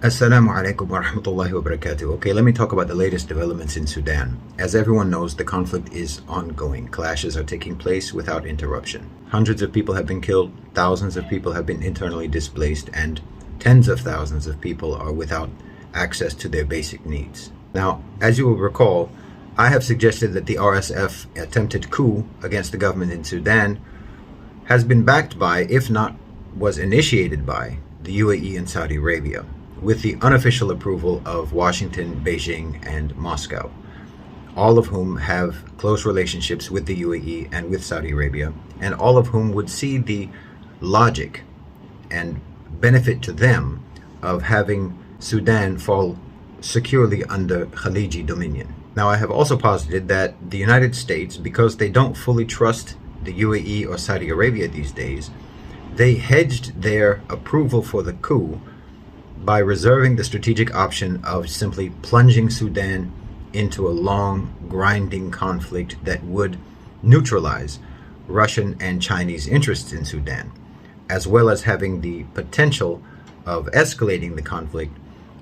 Assalamu alaikum wa rahmatullahi wa barakatuh. Okay, let me talk about the latest developments in Sudan. As everyone knows, the conflict is ongoing. Clashes are taking place without interruption. Hundreds of people have been killed, thousands of people have been internally displaced, and tens of thousands of people are without access to their basic needs. Now, as you will recall, I have suggested that the RSF attempted coup against the government in Sudan has been backed by, if not was initiated by, the UAE and Saudi Arabia, with the unofficial approval of Washington, Beijing, and Moscow, all of whom have close relationships with the UAE and with Saudi Arabia, and all of whom would see the logic and benefit to them of having Sudan fall securely under Khaliji dominion. Now, I have also posited that the United States, because they don't fully trust the UAE or Saudi Arabia these days, they hedged their approval for the coup by reserving the strategic option of simply plunging Sudan into a long, grinding conflict that would neutralize Russian and Chinese interests in Sudan, as well as having the potential of escalating the conflict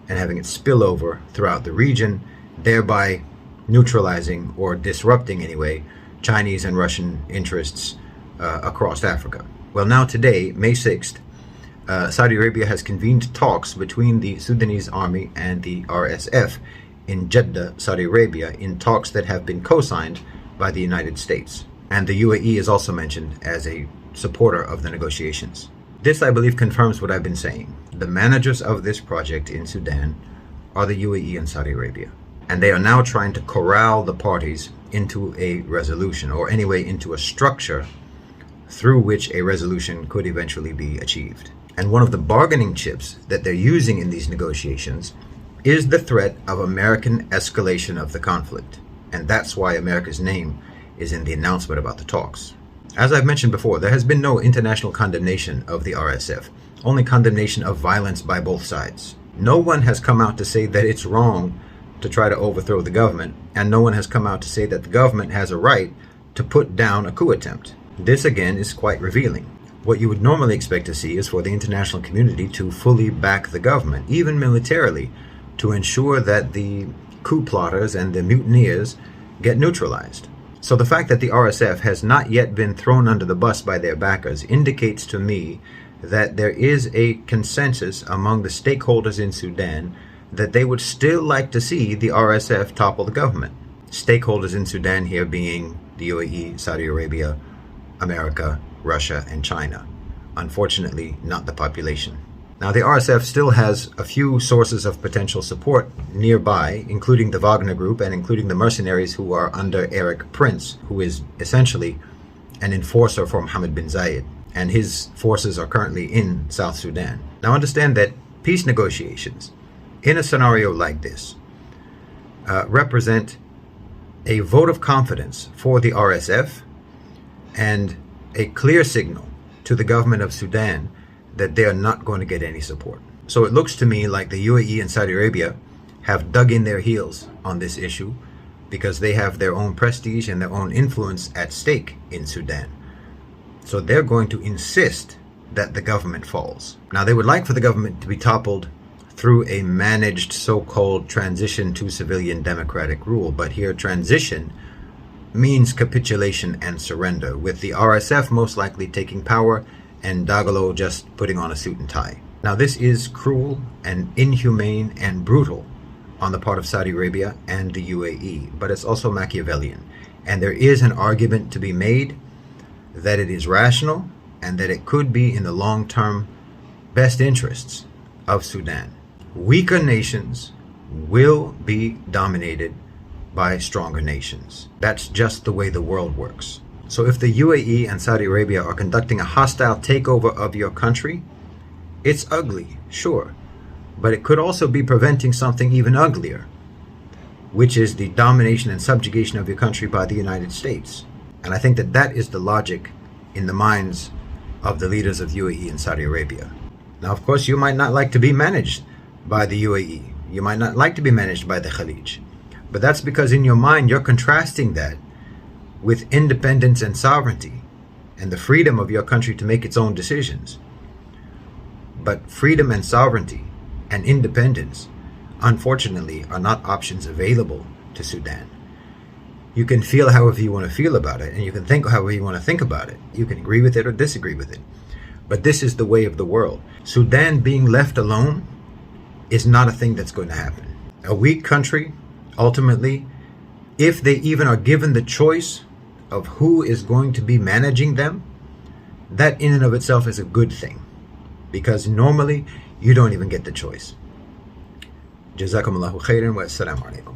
and having it spill over throughout the region, thereby neutralizing or disrupting, anyway, Chinese and Russian interests across Africa. Well, now today, May 6th, Saudi Arabia has convened talks between the Sudanese army and the RSF in Jeddah, Saudi Arabia, in talks that have been co-signed by the United States. And the UAE is also mentioned as a supporter of the negotiations. This, I believe, confirms what I've been saying. The managers of this project in Sudan are the UAE and Saudi Arabia. And they are now trying to corral the parties into a resolution, or anyway, into a structure through which a resolution could eventually be achieved. And one of the bargaining chips that they're using in these negotiations is the threat of American escalation of the conflict. And that's why America's name is in the announcement about the talks. As I've mentioned before, there has been no international condemnation of the RSF, only condemnation of violence by both sides. No one has come out to say that it's wrong to try to overthrow the government, and no one has come out to say that the government has a right to put down a coup attempt. This again is quite revealing. What you would normally expect to see is for the international community to fully back the government, even militarily, to ensure that the coup plotters and the mutineers get neutralized. So the fact that the RSF has not yet been thrown under the bus by their backers indicates to me that there is a consensus among the stakeholders in Sudan that they would still like to see the RSF topple the government. Stakeholders in Sudan here being the UAE, Saudi Arabia, America, Russia, and China. Unfortunately, not the population. Now, the RSF still has a few sources of potential support nearby, including the Wagner Group and including the mercenaries who are under Eric Prince, who is essentially an enforcer for Mohammed bin Zayed, and his forces are currently in South Sudan. Now, understand that peace negotiations in a scenario like this represent a vote of confidence for the RSF and a clear signal to the government of Sudan that they are not going to get any support. So it looks to me like the UAE and Saudi Arabia have dug in their heels on this issue because they have their own prestige and their own influence at stake in Sudan. So they're going to insist that the government falls. Now, they would like for the government to be toppled through a managed so-called transition to civilian democratic rule, but here transition means capitulation and surrender, with the RSF most likely taking power and Dagalo just putting on a suit and tie. Now, this is cruel and inhumane and brutal on the part of Saudi Arabia and the UAE, but it's also Machiavellian. And there is an argument to be made that it is rational and that it could be in the long-term best interests of Sudan. Weaker nations will be dominated by stronger nations. That's just the way the world works. So if the UAE and Saudi Arabia are conducting a hostile takeover of your country, it's ugly, sure, but it could also be preventing something even uglier, which is the domination and subjugation of your country by the United States. And I think that that is the logic in the minds of the leaders of UAE and Saudi Arabia. Now, of course, you might not like to be managed by the UAE. You might not like to be managed by the Khalij. But that's because in your mind, you're contrasting that with independence and sovereignty and the freedom of your country to make its own decisions. But freedom and sovereignty and independence, unfortunately, are not options available to Sudan. You can feel however you want to feel about it, and you can think however you want to think about it. You can agree with it or disagree with it. But this is the way of the world. Sudan being left alone is not a thing that's going to happen. A weak country, ultimately, if they even are given the choice of who is going to be managing them, that in and of itself is a good thing. Because normally, you don't even get the choice. Jazakumullahu khairan wa assalamu alaikum.